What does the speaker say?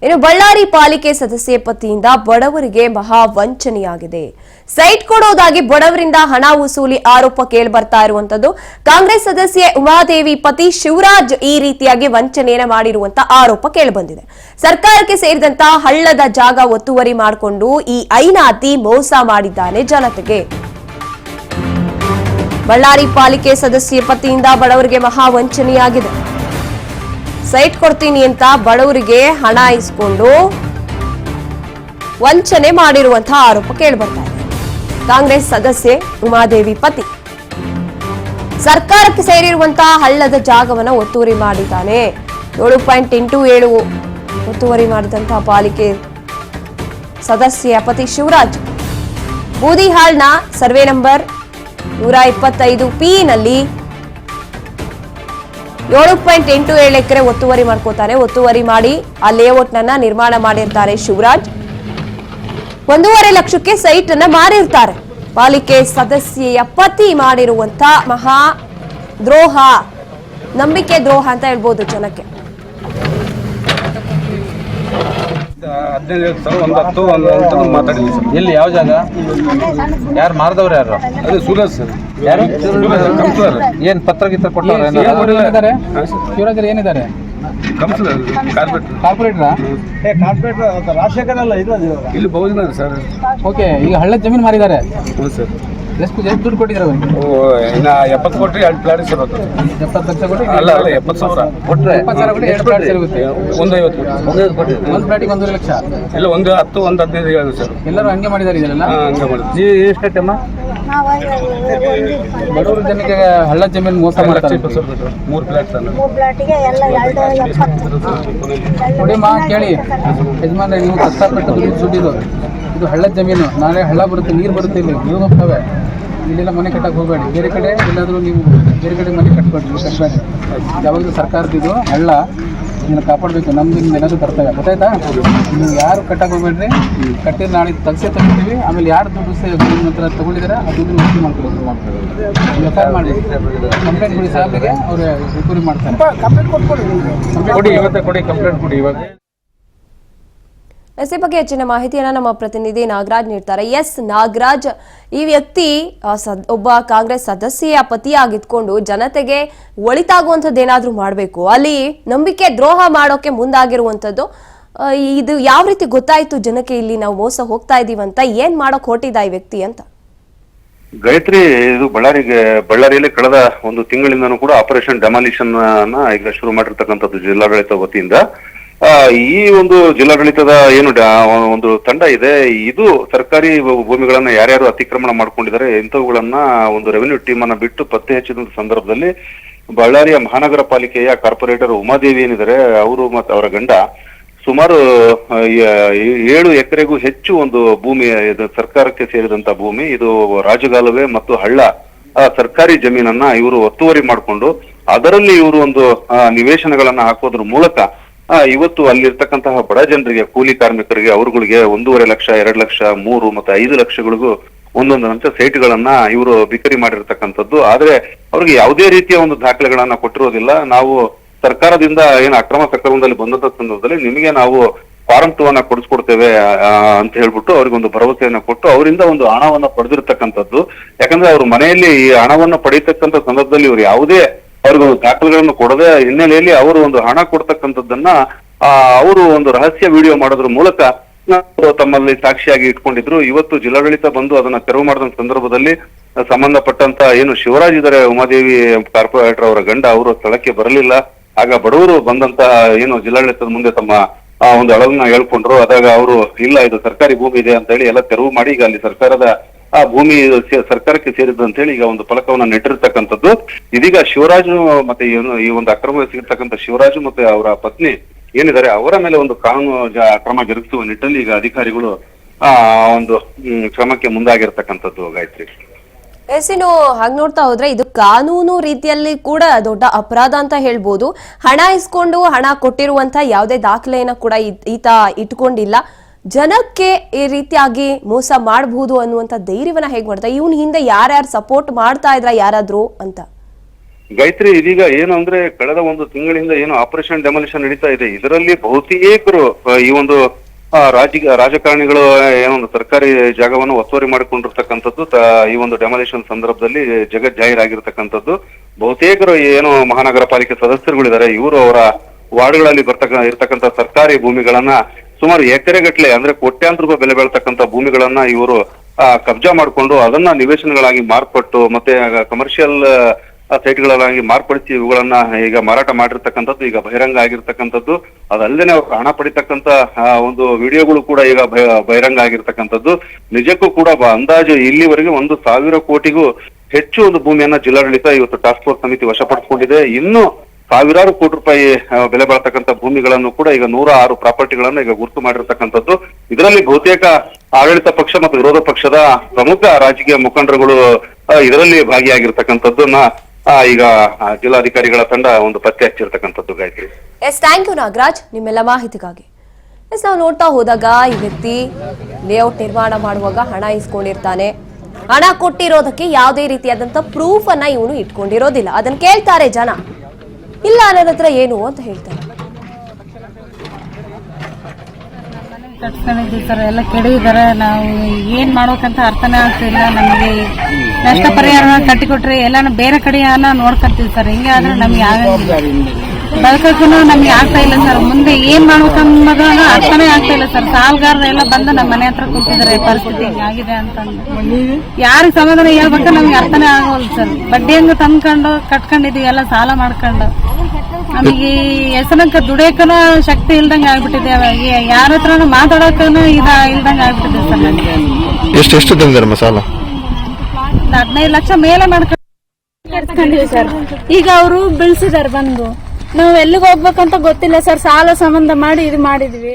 ಇನ್ನು ಬಳ್ಳಾರಿ ಪಾಲಿಕೆ ಸದಸ್ಯೆ ಪತಿಯಿಂದ ಬಡವರಿಗೆ ಮಹಾ ವಂಚನೆಯಾಗಿದೆ. ಸೈಟ್ ಕೊಡೋದಾಗಿ ಬಡವರಿಂದ ಹಣ ವಸೂಲಿ ಆರೋಪ ಕೇಳಿಬರ್ತಾ ಇರುವಂತದ್ದು. ಕಾಂಗ್ರೆಸ್ ಸದಸ್ಯೆ ಉಮಾದೇವಿ ಪತಿ ಶಿವರಾಜ್ ಈ ರೀತಿಯಾಗಿ ವಂಚನೆಯನ್ನು ಮಾಡಿರುವಂತ ಆರೋಪ ಕೇಳಿಬಂದಿದೆ. ಸರ್ಕಾರಕ್ಕೆ ಸೇರಿದಂತ ಹಳ್ಳದ ಜಾಗ ಒತ್ತುವರಿ ಮಾಡಿಕೊಂಡು ಈ ಐನಾತಿ ಮೋಸ ಮಾಡಿದ್ದಾನೆ ಜನತೆಗೆ. ಬಳ್ಳಾರಿ ಪಾಲಿಕೆ ಸದಸ್ಯೆ ಪತಿಯಿಂದ ಬಡವರಿಗೆ ಮಹಾ ವಂಚನೆಯಾಗಿದೆ. ಸೈಟ್ ಕೊಡ್ತೀನಿ ಅಂತ ಬಡವರಿಗೆ ಹಣ ಇಸ್ಕೊಂಡು ವಂಚನೆ ಮಾಡಿರುವಂತಹ ಆರೋಪ ಕೇಳಿಬರ್ತಾ ಇದೆ. ಕಾಂಗ್ರೆಸ್ ಸದಸ್ಯೆ ಉಮಾದೇವಿ ಪತಿ ಸರ್ಕಾರಕ್ಕೆ ಸೇರಿರುವಂತಹ ಹಳ್ಳದ ಜಾಗವನ್ನು ಒತ್ತುವರಿ ಮಾಡಿದ್ದಾನೆ. 7.87 ಒತ್ತುವರಿ ಮಾಡಿದಂತಹ ಪಾಲಿಕೆ ಸದಸ್ಯೆಯ ಪತಿ ಶಿವರಾಜ್ ಬೂದಿಹಾಳ್ನ ಸರ್ವೆ ನಂಬರ್ 125P ನಲ್ಲಿ 7.87 ಎಕರೆ ಒತ್ತುವರಿ ಮಾಡ್ಕೋತಾನೆ. ಒತ್ತುವರಿ ಮಾಡಿ ಆ ಲೇಔಟ್ ನನ್ನ ನಿರ್ಮಾಣ ಮಾಡಿರ್ತಾರೆ ಶಿವರಾಜ್. 1.5 ಲಕ್ಷಕ್ಕೆ ಸೈಟ್ ಅನ್ನ ಮಾರಿರ್ತಾರೆ. ಪಾಲಿಕೆ ಸದಸ್ಯೆಯ ಪತಿ ಮಾಡಿರುವಂತ ಮಹಾ ದ್ರೋಹ, ನಂಬಿಕೆ ದ್ರೋಹ ಅಂತ ಹೇಳ್ಬೋದು ಜನಕ್ಕೆ. 15 ಸಾವಿರ ಮಾತಾಡಿದ್ವಿ ಸರ್. ಎಲ್ಲಿ, ಯಾವ ಜಾಗ, ಯಾರು ಮಾರದವ್ರು, ಯಾರು? ಅದೇ ಸೂರಜ್ ಸರ್. ಯಾರು? ಕೌನ್ಸಿಲರ್. ಏನ್ ಪತ್ರ ಗಿತ್ರ ಕೊಟ್ಟವ್ರೆ? ಶಿವರಾಜ್ ಏನಿದ್ದಾರೆ? ಕೌನ್ಸಿಲರ್, ಕಾರ್ಪೊರೇಟರ್ ರಾಜಶೇಖರ್ ಅಲ್ಲ, ಇಲ್ಲಿ ಬಹುಜನ ಸರ್. ಓಕೆ, ಈಗ ಹಳ್ಳದ ಜಮೀನು ಮಾರಿದ್ದಾರೆ. ಹೌದು ಸರ್. ಎಷ್ಟು ದುಡ್ಡು ಕೊಟ್ಟಿದ್ದಾರೆ ಅವ್ರಿಗೆ? ಇನ್ನ 70 ಕೊಟ್ರಿ 2 ಪ್ಲಾಟ್ ಸರ್. 70 ಲಕ್ಷ ಕೊಟ್ಟು ಅಲ್ಲ 70 ಸಾವಿರ ಕೊಟ್ರೆ 70 ಸಾವಿರ ಕೊಟ್ಟು 2 ಪ್ಲಾಟ್ ಸಿಗುತ್ತೆ. 150 ಕೊಟ್ರಿ. ಒಂದು ಪ್ಲಾಟಿಗೆ 1.5 ಲಕ್ಷ. ಇಲ್ಲ, 1 10 1 15 ಹೇಳಿ ಸರ್. ಎಲ್ಲರೂ ಹಂಗೆ ಮಾಡಿದ್ದಾರೆ ಇದೆಲ್ಲ. ಹಂಗೆ ಮಾಡಿದ್ರು. ನೀವು ಎಷ್ಟೈತಮ್ಮ? ಬಡವರು ಜನಕ್ಕೆ ಹಳ್ಳ ಜಮೀನು ಮೋಸ ಮಾಡ್ತಾರೆ. 3 ಪ್ಲಾಟ್ ನೋಡಿಮ್ಮ, ಕೇಳಿ ಯಜಮಾನ್ರೆ, ನೀವು ಕಷ್ಟಪಟ್ಟು ದುಡ್ಡಿದ್ದು ಇದು ಹಳ್ಳದ ಜಮೀನು. ನಾಳೆ ಹಳ್ಳ ಬರುತ್ತೆ, ನೀರು ಬರುತ್ತೆ, ಇಲ್ಲಿ ನೀರು ಹೋಗ್ತವೆ. ಇಲ್ಲೆಲ್ಲ ಮನೆ ಕಟ್ಟಕ್ಕೆ ಹೋಗಬೇಡಿ. ಬೇರೆ ಕಡೆ ಎಲ್ಲಾದರೂ ನೀವು ಬೇರೆ ಕಡೆ ಮನೆ ಕಟ್ಟಬೇಡಿ. ಯಾವಾಗಲೂ ಸರ್ಕಾರದಿದು ಹಳ್ಳ ಇದನ್ನು ಕಾಪಾಡಬೇಕು. ನಮ್ದು ಏನಾದರೂ ಬರ್ತವೆ, ಗೊತ್ತಾಯ್ತಾ? ನೀವು ಯಾರು ಕಟ್ಟಕ್ಕೆ ಹೋಗ್ಬೇಡ್ರಿ. ಕಟ್ಟಿದ ನಾಳೆ ತೆಗಿತೀವಿ. ಆಮೇಲೆ ಯಾರು ದುಡ್ಡು ಹತ್ರ ತಗೊಂಡಿದ್ದಾರೆ ಆ ದುಡ್ಡು ವಸೂಲಿ ಮಾಡ್ಕೊಳ್ಳೋದು. ಎಫ್ಐಆರ್ ಮಾಡಿ ಕಂಪ್ಲೇಂಟ್ ಕೊಡಿ ಸಾಹೇಬ್ರಿಗೆ, ಅವರು ರಿಕವರಿ ಮಾಡ್ತಾರೆ. ಕೊಡಿ, ಇವತ್ತೇ ಕೊಡಿ, ಕಂಪ್ಲೇಂಟ್ ಕೊಡಿ ಇವಾಗ. ಈ ಬಗ್ಗೆ ಹೆಚ್ಚಿನ ಮಾಹಿತಿಯನ್ನು ನಮ್ಮ ಪ್ರತಿನಿಧಿ ನಾಗರಾಜ್ ನೀಡ್ತಾರೆ. ಎಸ್ ನಾಗರಾಜ್, ಈ ವ್ಯಕ್ತಿ ಒಬ್ಬ ಕಾಂಗ್ರೆಸ್ ಸದಸ್ಯೆಯ ಪತಿಯಾಗಿದ್ಕೊಂಡು ಜನತೆಗೆ ಒಳಿತಾಗುವಂಥದ್ದು ಏನಾದ್ರೂ ಮಾಡಬೇಕು, ಅಲ್ಲಿ ನಂಬಿಕೆ ದ್ರೋಹ ಮಾಡೋಕೆ ಮುಂದಾಗಿರುವಂಥದ್ದು. ಇದು ಯಾವ ರೀತಿ ಗೊತ್ತಾಯ್ತು ಜನಕ್ಕೆ ಇಲ್ಲಿ ನಾವು ಮೋಸ ಹೋಗ್ತಾ ಇದೀವಿ ಅಂತ? ಏನ್ ಮಾಡೋಕ್ ಹೊರಟಿದ್ದ ಈ ವ್ಯಕ್ತಿ ಅಂತ? ಗಾಯತ್ರಿ, ಇದು ಬಳ್ಳಾರಿಯಲ್ಲಿ ಕಳೆದ 1 ತಿಂಗಳಿಂದನೂ ಕೂಡ ಆಪರೇಷನ್ ಡೆಮಾಲಿಷನ್ ಈಗ ಶುರು ಮಾಡಿರ್ತಕ್ಕಂಥದ್ದು ಜಿಲ್ಲಾಡಳಿತ ವತಿಯಿಂದ. ಈ ಒಂದು ಜಿಲ್ಲಾಡಳಿತದ ಏನು ಒಂದು ತಂಡ ಇದೆ, ಇದು ಸರ್ಕಾರಿ ಭೂಮಿಗಳನ್ನ ಯಾರ್ಯಾರು ಅತಿಕ್ರಮಣ ಮಾಡ್ಕೊಂಡಿದ್ದಾರೆ ಇಂಥವುಗಳನ್ನ ಒಂದು ರೆವೆನ್ಯೂ ಟೀಮ್ ಅನ್ನ ಬಿಟ್ಟು ಪತ್ತೆ ಹಚ್ಚಿದ ಸಂದರ್ಭದಲ್ಲಿ ಬಳ್ಳಾರಿಯ ಮಹಾನಗರ ಪಾಲಿಕೆಯ ಕಾರ್ಪೊರೇಟರ್ ಉಮಾದೇವಿ ಏನಿದ್ದಾರೆ, ಅವರು ಮತ್ತು ಅವರ ಗಂಡ ಸುಮಾರು 7 ಎಕರೆಗೂ ಹೆಚ್ಚು ಒಂದು ಭೂಮಿ, ಸರ್ಕಾರಕ್ಕೆ ಸೇರಿದಂತ ಭೂಮಿ, ಇದು ರಾಜಗಾಲುವೆ ಮತ್ತು ಹಳ್ಳ ಸರ್ಕಾರಿ ಜಮೀನನ್ನ ಇವರು ಒತ್ತುವರಿ ಮಾಡಿಕೊಂಡು ಅದರಲ್ಲಿ ಇವರು ಒಂದು ನಿವೇಶನಗಳನ್ನ ಹಾಕೋದ್ರ ಮೂಲಕ ಇವತ್ತು ಅಲ್ಲಿರ್ತಕ್ಕಂತಹ ಬಡ ಜನರಿಗೆ, ಕೂಲಿ ಕಾರ್ಮಿಕರಿಗೆ, ಅವರುಗಳಿಗೆ 1.5 ಲಕ್ಷ, 2 ಲಕ್ಷ, 3 ಮತ್ತು 5 ಲಕ್ಷಗಳಿಗೂ ಒಂದೊಂದು ಸೈಟ್ಗಳನ್ನ ಇವರು ಬಿಕರಿ ಮಾಡಿರ್ತಕ್ಕಂಥದ್ದು. ಆದ್ರೆ ಅವ್ರಿಗೆ ಯಾವುದೇ ರೀತಿಯ ಒಂದು ದಾಖಲೆಗಳನ್ನ ಕೊಟ್ಟಿರೋದಿಲ್ಲ. ನಾವು ಸರ್ಕಾರದಿಂದ ಏನು ಅಕ್ರಮ ಸಕ್ರಮದಲ್ಲಿ ಬಂದಂತ ಸಂದರ್ಭದಲ್ಲಿ ನಿಮಗೆ ನಾವು ಫಾರಂ 2 ಅನ್ನ ಕೊಡಿಸ್ಕೊಡ್ತೇವೆ ಅಂತ ಹೇಳ್ಬಿಟ್ಟು ಅವ್ರಿಗೊಂದು ಭರವಸೆಯನ್ನ ಕೊಟ್ಟು ಅವರಿಂದ ಒಂದು ಹಣವನ್ನ ಪಡೆದಿರ್ತಕ್ಕಂಥದ್ದು. ಯಾಕಂದ್ರೆ ಅವ್ರ ಮನೆಯಲ್ಲಿ ಈ ಹಣವನ್ನ ಪಡೆಯತಕ್ಕಂಥ ಸಂದರ್ಭದಲ್ಲಿ ಇವ್ರು ಯಾವುದೇ ಅವ್ರಿಗೊಂದು ದಾಖಲೆಗಳನ್ನು ಕೊಡದೆ ಹಿನ್ನೆಲೆಯಲ್ಲಿ ಅವರು ಒಂದು ಹಣ ಕೊಡ್ತಕ್ಕಂಥದ್ದನ್ನ ಅವರು ಒಂದು ರಹಸ್ಯ ವಿಡಿಯೋ ಮಾಡೋದ್ರ ಮೂಲಕ ತಮ್ಮಲ್ಲಿ ಸಾಕ್ಷಿಯಾಗಿ ಇಟ್ಕೊಂಡಿದ್ರು. ಇವತ್ತು ಜಿಲ್ಲಾಡಳಿತ ಬಂದು ಅದನ್ನ ತೆರವು ಮಾಡಿದ ಸಂದರ್ಭದಲ್ಲಿ ಸಂಬಂಧಪಟ್ಟಂತ ಏನು ಶಿವರಾಜ್ ಇದ್ದಾರೆ, ಉಮಾದೇವಿ ಕಾರ್ಪೊರೇಟರ್ ಅವರ ಗಂಡ, ಅವರು ಸ್ಥಳಕ್ಕೆ ಬರಲಿಲ್ಲ. ಆಗ ಬಡವರು ಬಂದಂತ ಏನು ಜಿಲ್ಲಾಡಳಿತದ ಮುಂದೆ ತಮ್ಮ ಒಂದು ಅಳವನ್ನ ಹೇಳ್ಕೊಂಡ್ರು. ಅದಾಗ ಅವರು ಇಲ್ಲ, ಇದು ಸರ್ಕಾರಿ ಭೂಮಿ ಇದೆ ಅಂತ ಹೇಳಿ ಎಲ್ಲ ತೆರವು ಮಾಡಿ ಈಗ ಅಲ್ಲಿ ಸರ್ಕಾರದ ಆ ಭೂಮಿ ಸರ್ಕಾರಕ್ಕೆ ಸೇರಿದ್ದು ಅಂತ ಹೇಳಿ ಈಗ ಒಂದು ಫಲಕವನ್ನ ನೆಟ್ಟಿರ್ತಕ್ಕಂಥದ್ದು. ಇದೀಗ ಶಿವರಾಜು ಮತ್ತೆ ಏನು ಈ ಒಂದು ಅಕ್ರಮ ಸಿಗಿರ್ತಕ್ಕಂಥ ಶಿವರಾಜು ಮತ್ತೆ ಅವರ ಪತ್ನಿ ಏನಿದ್ದಾರೆ ಅವರ ಮೇಲೆ ಒಂದು ಕಾನೂನು ಕ್ರಮ ಜರುಗಿಸುವ ನಿಟ್ಟಿನಲ್ಲಿ ಈಗ ಅಧಿಕಾರಿಗಳು ಒಂದು ಕ್ರಮಕ್ಕೆ ಮುಂದಾಗಿರ್ತಕ್ಕಂಥದ್ದು. ಗಾಯತ್ರಿ, ಇನ್ನು ಹಾಗೆ ನೋಡ್ತಾ ಹೋದ್ರೆ ಇದು ಕಾನೂನು ರೀತಿಯಲ್ಲಿ ಕೂಡ ದೊಡ್ಡ ಅಪರಾಧ ಅಂತ ಹೇಳ್ಬೋದು. ಹಣ ಇಸ್ಕೊಂಡು ಹಣ ಕೊಟ್ಟಿರುವಂತ ಯಾವುದೇ ದಾಖಲೆಯನ್ನ ಕೂಡ ಈತ ಇಟ್ಕೊಂಡಿಲ್ಲ. ಜನಕ್ಕೆ ಈ ರೀತಿಯಾಗಿ ಮೋಸ ಮಾಡಬಹುದು ಅನ್ನುವಂತ ಧೈರ್ಯವನ್ನ ಹೇಗೆ ಮಾಡ್ತಾ, ಇವನ್ ಹಿಂದೆ ಯಾರ್ಯಾರು ಸಪೋರ್ಟ್ ಮಾಡ್ತಾ ಇದ್ರ ಯಾರಾದ್ರೂ ಅಂತ? ಗಾಯತ್ರಿ, ಇದೀಗ ಏನು ಅಂದ್ರೆ ಕಳೆದ ಒಂದು ತಿಂಗಳಿಂದ ಏನು ಆಪರೇಷನ್ ಡೆಮಾಲಿಷನ್ ನಡೀತಾ ಇದೆ, ಇದರಲ್ಲಿ ಬಹುತೇಕರು ಈ ಒಂದು ರಾಜಕಾರಣಿಗಳು ಏನೊಂದು ಸರ್ಕಾರಿ ಜಾಗವನ್ನು ಒತ್ತುವರಿ ಮಾಡಿಕೊಂಡಿರ್ತಕ್ಕಂಥದ್ದು ಈ ಒಂದು ಡೆಮಾಲಿಷನ್ ಸಂದರ್ಭದಲ್ಲಿ ಜಗಜ್ಜಾಹೀರಾಗಿರ್ತಕ್ಕಂಥದ್ದು. ಬಹುತೇಕರು ಏನು ಮಹಾನಗರ ಪಾಲಿಕೆ ಸದಸ್ಯರುಗಳಿದ್ದಾರೆ, ಇವರು ಅವರ ವಾರ್ಡ್ಗಳಲ್ಲಿ ಇರ್ತಕ್ಕಂಥ ಸರ್ಕಾರಿ ಭೂಮಿಗಳನ್ನ ಸುಮಾರು ಎಕರೆಗಟ್ಟಲೆ ಅಂದ್ರೆ ಕೋಟ್ಯಾಂತರ ರೂಪಾಯಿ ಬೆಲೆ ಬಾಳ್ತಕ್ಕಂಥ ಭೂಮಿಗಳನ್ನ ಇವರು ಕಬ್ಜಾ ಮಾಡಿಕೊಂಡು ಅದನ್ನ ನಿವೇಶನಗಳಾಗಿ ಮಾರ್ಪಟ್ಟು ಮತ್ತೆ ಕಮರ್ಷಿಯಲ್ ಸೈಟ್ಗಳಾಗಿ ಮಾರ್ಪಡಿಸಿ ಇವುಗಳನ್ನ ಈಗ ಮಾರಾಟ ಮಾಡಿರ್ತಕ್ಕಂಥದ್ದು ಈಗ ಬಹಿರಂಗ ಆಗಿರ್ತಕ್ಕಂಥದ್ದು. ಅದಲ್ಲದೆ ಅವರು ಹಣ ಪಡಿತಕ್ಕಂತ ಒಂದು ವಿಡಿಯೋಗಳು ಕೂಡ ಈಗ ಬಹಿರಂಗ ಆಗಿರ್ತಕ್ಕಂಥದ್ದು. ನಿಜಕ್ಕೂ ಕೂಡ ಅಂದಾಜು ಇಲ್ಲಿವರೆಗೆ 1,000 ಕೋಟಿಗೂ ಹೆಚ್ಚು ಒಂದು ಭೂಮಿಯನ್ನ ಜಿಲ್ಲಾಡಳಿತ ಇವತ್ತು ಟಾಸ್ಕ್ ಫೋರ್ಸ್ ಸಮಿತಿ ವಶಪಡಿಸಿಕೊಂಡಿದೆ. ಇನ್ನು ಸಾವಿರಾರು ಕೋಟಿ ರೂಪಾಯಿ ಬೆಲೆ ಬಾಳ್ತಕ್ಕಂಥ ಭೂಮಿಗಳನ್ನು ಕೂಡ ಈಗ 106 ಪ್ರಾಪರ್ಟಿಗಳನ್ನು ಈಗ ಗುರುತು ಮಾಡಿರ್ತಕ್ಕಂಥದ್ದು. ಇದರಲ್ಲಿ ಬಹುತೇಕ ಆಡಳಿತ ಪಕ್ಷ ಮತ್ತು ವಿರೋಧ ಪಕ್ಷದ ಪ್ರಮುಖ ರಾಜಕೀಯ ಮುಖಂಡರುಗಳು ಇದರಲ್ಲಿ ಭಾಗಿಯಾಗಿರ್ತಕ್ಕಂಥದ್ದನ್ನ ಈಗ ಜಿಲ್ಲಾಧಿಕಾರಿಗಳ ತಂಡ ಒಂದು ಪತ್ತೆ ಹಚ್ಚಿರ್ತಕ್ಕಂಥದ್ದು. Gayatri, yes, thank you Nagaraj ನಿಮ್ಮೆಲ್ಲ ಮಾಹಿತಿಗಾಗಿ. ಎಸ್, ನಾವು ನೋಡ್ತಾ ಹೋದಾಗ ಈ ವ್ಯಕ್ತಿ ಲೇಔಟ್ ನಿರ್ಮಾಣ ಮಾಡುವಾಗ ಹಣ ಇಸ್ಕೊಂಡಿರ್ತಾನೆ. ಹಣ ಕೊಟ್ಟಿರೋದಕ್ಕೆ ಯಾವುದೇ ರೀತಿಯಾದಂತ ಪ್ರೂಫ್ ಅನ್ನ ಇವನು ಇಟ್ಕೊಂಡಿರೋದಿಲ್ಲ. ಅದನ್ನ ಕೇಳ್ತಾರೆ ಜನ, ಇಲ್ಲ ನನ್ನ ಹತ್ರ ಏನು ಅಂತ ಹೇಳ್ತಾರೆ. ಕಟ್ಕೊಂಡಿದ್ದೀವಿ ಸರ್, ಎಲ್ಲ ಕೆಡವಿದಾರೆ. ನಾವು ಏನ್ ಮಾಡ್ಬೇಕಂತ ಅರ್ಥನೇ ಆಗ್ತಿಲ್ಲ. ನಮಗೆ ನಷ್ಟ ಪರಿಹಾರ ಕಟ್ಟಿಕೊಟ್ರೆ ಎಲ್ಲ ಬೇರೆ ಕಡೆ ನೋಡ್ಕೊಂತೀವಿ ಸರ್. ಹಿಂಗೆ ಆದ್ರೆ ನಮ್ಗೆ ಆಗಂಗಿಲ್ಲ, ಬದುಕಕ್ಕೂ ನಮ್ಗೆ ಆಗ್ತಾ ಇಲ್ಲ ಸರ್. ಮುಂದೆ ಏನ್ ಮಾಡ್ಬೇಕನ್ನೋದು ಅರ್ಥನೇ ಆಗ್ತಾ ಇಲ್ಲ ಸರ್. ಸಾಲಗಾರರು ಎಲ್ಲ ಬಂದು ನಮ್ಮ ಮನೆ ಹತ್ರ ಕೂತಿದ್ದಾರೆ, ಪರಿಸ್ಥಿತಿ ಹಿಂಗಾಗಿದೆ ಅಂತಂದು ಯಾರಿಗೆ ಸಮಾಧಾನ ಹೇಳ್ಬೇಕು ನಮ್ಗೆ ಅರ್ಥನೇ ಆಗೋಲ್ಲ ಸರ್. ಬಡ್ಡಿ ಹಂಗ ತಂದ್ಕೊಂಡು ಕಟ್ಕೊಂಡಿದೀವಿ, ಎಲ್ಲ ಸಾಲ ಮಾಡ್ಕೊಂಡು ನಮಗೆ ಹೆಸರಕ್ಕ ದುಡಿಯಕನ ಶಕ್ತಿ ಇಲ್ದಂಗ ಆಗ್ಬಿಟ್ಟಿದೆ. ಯಾರ ಹತ್ರನು ಮಾತಾಡೋಕನು ಇಲ್ದಂಗ ಆಗ್ಬಿಟ್ಟಿದೆ ಸರ್. ನನಗೆ ಎಷ್ಟು ತಂದಿರಮ್ಮ ಸಾಲ? 15 ಲಕ್ಷ ಮೇಲೆ ಮಾಡ್ಕೊಂಡಿವಿ ಸರ್. ಈಗ ಅವರು ಬೀಳ್ಸಿದಾರೆ ಬಂದು. ನಾವು ಎಲ್ಲಿಗೆ ಹೋಗ್ಬೇಕಂತ ಗೊತ್ತಿಲ್ಲ ಸರ್. ಸಾಲ ಸಂಬಂಧ ಮಾಡಿ ಇದು ಮಾಡಿದ್ವಿ.